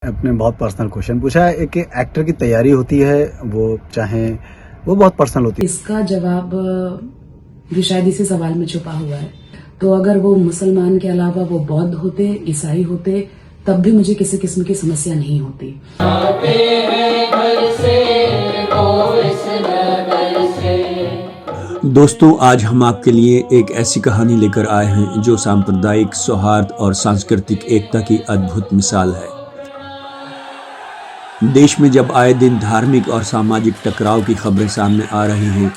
आपने बहुत personal question पूछा है। एक एक्टर की तैयारी होती है, वो चाहे वो बहुत पर्सनल होती है। इसका जवाब भी शायद इसी सवाल में छुपा हुआ है। तो अगर वो मुसलमान के अलावा वो बौद्ध होते, ईसाई होते, तब भी मुझे किसी किस्म की समस्या नहीं होती। दोस्तों, आज हम आपके लिए एक ऐसी कहानी लेकर आए हैं जो सांप्रदायिक सौहार्द और सांस्कृतिक एकता की अद्भुत मिसाल है। देश में जब आए दिन धार्मिक और सामाजिक टकराव की खबरें सामने आ रही हैं,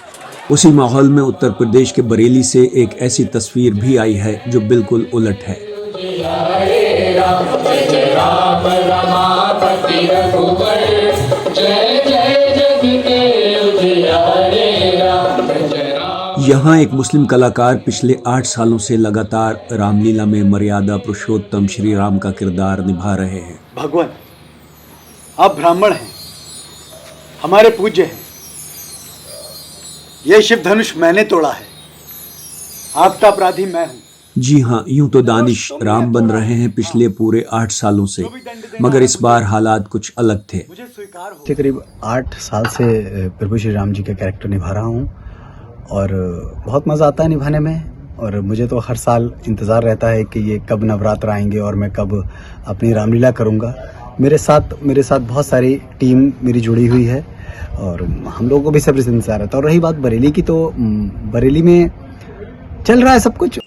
उसी माहौल में उत्तर प्रदेश के बरेली से एक ऐसी तस्वीर भी आई है जो बिल्कुल उलट है। यहाँ एक मुस्लिम कलाकार पिछले 8 सालों से लगातार रामलीला में मर्यादा पुरुषोत्तम श्री राम का किरदार निभा रहे हैं। भगवान, आप ब्राह्मण हैं, हमारे पूज्य हैं। यह शिव धनुष मैंने तोड़ा है, आपका अपराधी मैं हूं। जी हाँ, यूं तो दानिश राम बन रहे हैं पिछले पूरे 8 सालों से, मगर इस बार हालात कुछ अलग थे। करीब 8 साल से प्रभु श्री राम जी का कैरेक्टर निभा रहा हूँ और बहुत मज़ा आता है निभाने में। और मुझे तो हर साल इंतज़ार रहता है कि ये कब नवरात्र आएंगे और मैं कब अपनी रामलीला करूँगा। मेरे साथ बहुत सारी टीम मेरी जुड़ी हुई है और हम लोगों को भी सब्र से इंतज़ार रहता है। और रही बात बरेली की, तो बरेली में चल रहा है सब कुछ।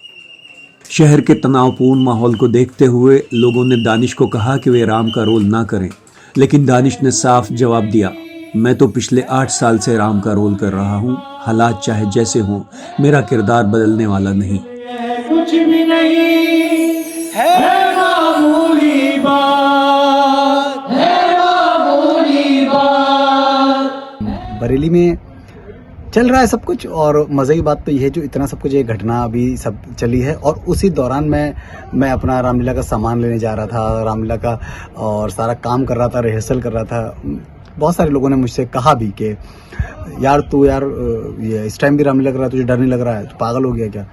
शहर के तनावपूर्ण माहौल को देखते हुए लोगों ने दानिश को कहा कि वे राम का रोल ना करें, लेकिन दानिश ने साफ जवाब दिया, मैं तो पिछले 8 साल से राम का रोल कर रहा हूँ। हालात चाहे जैसे हों, मेरा किरदार बदलने वाला नहीं। कुछ भी नहीं है मामूली बात, है मामूली बात। बरेली में चल रहा है सब कुछ और मज़े की बात तो ये है, जो इतना सब कुछ, ये घटना अभी सब चली है और उसी दौरान मैं अपना रामलीला का सामान लेने जा रहा था, रामलीला का और सारा काम कर रहा था, रिहर्सल कर रहा था। बहुत सारे लोगों ने मुझसे कहा भी कि यार ये इस टाइम भी रामलीला कर रहा है, तुझे डर नहीं लग रहा है, तो पागल हो गया क्या?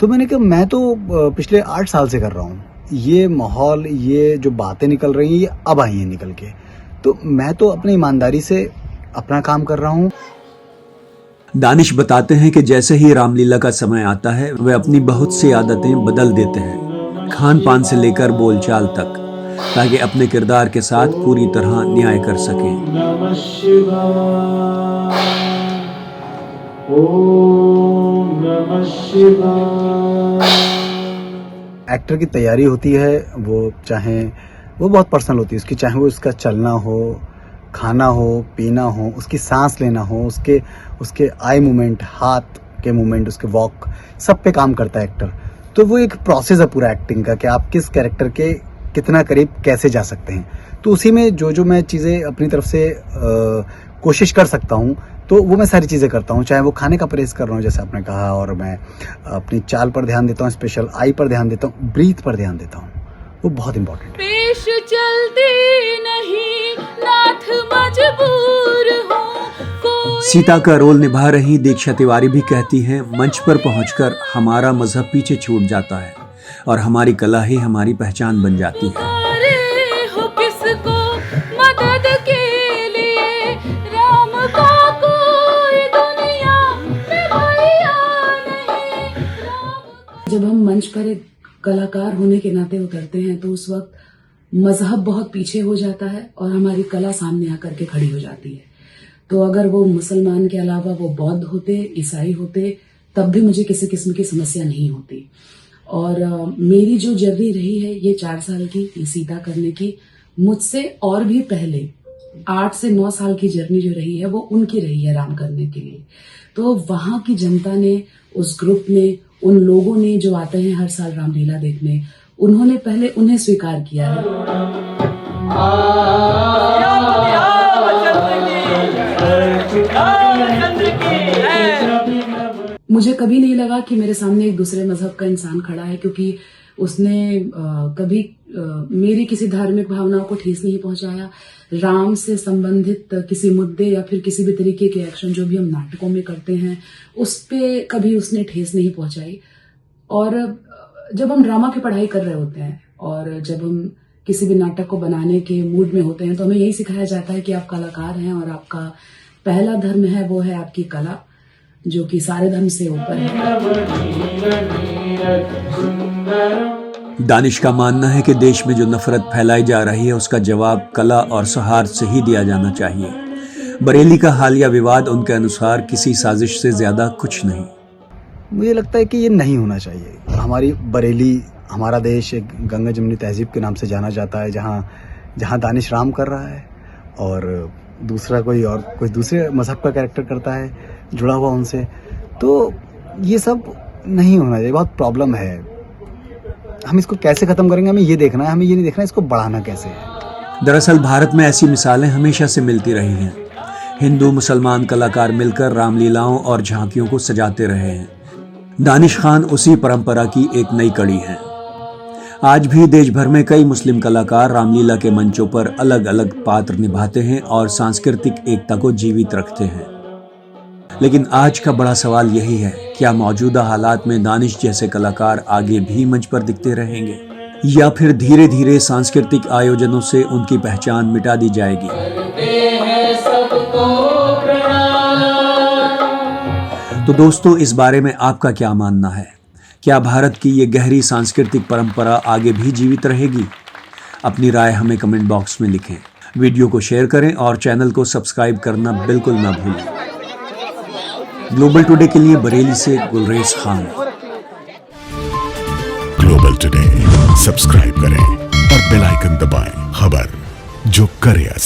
तो मैंने कहा मैं तो पिछले 8 साल से कर रहा हूँ। ये माहौल, ये जो बातें निकल रही हैं, ये अब आई हैं निकल के, तो मैं तो अपनी ईमानदारी से अपना काम कर रहा हूँ। दानिश बताते हैं कि जैसे ही रामलीला का समय आता है, वे अपनी बहुत सी आदतें बदल देते हैं, खान पान से लेकर बोलचाल तक, ताकि अपने किरदार के साथ पूरी तरह न्याय कर सकें। नमः शिवाय, ओम नमः शिवाय। एक्टर की तैयारी होती है, वो चाहे वो बहुत पर्सनल होती है उसकी, चाहे वो उसका चलना हो, खाना हो, पीना हो, उसकी सांस लेना हो, उसके आई मूवमेंट, हाथ के मूवमेंट, उसके वॉक, सब पे काम करता है एक्टर। तो वो एक प्रोसेस है पूरा एक्टिंग का कि आप किस कैरेक्टर के कितना करीब कैसे जा सकते हैं। तो उसी में जो मैं चीज़ें अपनी तरफ से कोशिश कर सकता हूँ, तो वो मैं सारी चीज़ें करता हूँ। चाहे वो खाने का परहेज़ कर रहा हूँ जैसे आपने कहा, और मैं अपनी चाल पर ध्यान देता हूँ, स्पेशल आई पर ध्यान देता हूँ, ब्रीथ पर ध्यान देता हूँ, वो बहुत इंपॉर्टेंट है। पेश चलती नहीं, नाथ मजबूर हो। सीता का रोल निभा रही दीक्षा तिवारी भी कहती हैं, मंच पर पहुंचकर हमारा मजहब पीछे छूट जाता है और हमारी कला ही हमारी पहचान बन जाती है। हो किसको मदद के लिए, राम का कोई दुनिया में भैया नहीं। जब हम मंच पर एक कलाकार होने के नाते उतरते हैं, तो उस वक्त मजहब बहुत पीछे हो जाता है और हमारी कला सामने आकर के खड़ी हो जाती है। तो अगर वो मुसलमान के अलावा वो बौद्ध होते, ईसाई होते, तब भी मुझे किसी किस्म की समस्या नहीं होती। और मेरी जो जर्नी रही है ये 4 साल की, ये सीता करने की, मुझसे और भी पहले 8 से 9 साल की जर्नी जो रही है वो उनकी रही है राम करने के लिए। तो वहां की जनता ने, उस ग्रुप ने, उन लोगों ने जो आते हैं हर साल रामलीला देखने, उन्होंने पहले उन्हें स्वीकार किया है। मुझे कभी नहीं लगा कि मेरे सामने एक दूसरे मजहब का इंसान खड़ा है, क्योंकि उसने कभी मेरी किसी धार्मिक भावनाओं को ठेस नहीं पहुंचाया। राम से संबंधित किसी मुद्दे या फिर किसी भी तरीके के एक्शन जो भी हम नाटकों में करते हैं, उस पे कभी उसने ठेस नहीं पहुंचाई। और जब हम ड्रामा की पढ़ाई कर रहे होते हैं और जब हम किसी भी नाटक को बनाने के मूड में होते हैं तो हमें यही सिखाया जाता है कि आप कलाकार हैं और आपका पहला धर्म है वो है आपकी कला, जो कि सारे धर्म से ऊपर है। दानिश का मानना है कि देश में जो नफरत फैलाई जा रही है उसका जवाब कला और सौहार्द से ही दिया जाना चाहिए। बरेली का हालिया विवाद उनके अनुसार किसी साजिश से ज्यादा कुछ नहीं। मुझे लगता है कि ये नहीं होना चाहिए। हमारी बरेली, हमारा देश एक गंगा जमुनी तहजीब के नाम से जाना जाता है, जहाँ दानिश राम कर रहा है और दूसरा कोई दूसरे मजहब का कैरेक्टर करता है जुड़ा हुआ उनसे, तो ये सब नहीं होना चाहिए। बहुत प्रॉब्लम है। हम इसको कैसे ख़त्म करेंगे हमें ये देखना है, हमें ये नहीं देखना इसको बढ़ाना कैसे है। दरअसल भारत में ऐसी मिसालें हमेशा से मिलती रही हैं। हिंदू मुसलमान कलाकार मिलकर रामलीलाओं और झांकियों को सजाते रहे हैं। दानिश खान उसी परंपरा की एक नई कड़ी है। आज भी देश भर में कई मुस्लिम कलाकार रामलीला के मंचों पर अलग अलग पात्र निभाते हैं और सांस्कृतिक एकता को जीवित रखते हैं। लेकिन आज का बड़ा सवाल यही है, क्या मौजूदा हालात में दानिश जैसे कलाकार आगे भी मंच पर दिखते रहेंगे या फिर धीरे धीरे सांस्कृतिक आयोजनों से उनकी पहचान मिटा दी जाएगी? तो दोस्तों, इस बारे में आपका क्या मानना है? क्या भारत की ये गहरी सांस्कृतिक परंपरा आगे भी जीवित रहेगी? अपनी राय हमें कमेंट बॉक्स में लिखें। वीडियो को शेयर करें और चैनल को सब्सक्राइब करना बिल्कुल ना भूलें। ग्लोबल टुडे के लिए बरेली से Gulrez Khan. Global today subscribe करें और बेल आइकन दबाएं। खबर जो करे असर।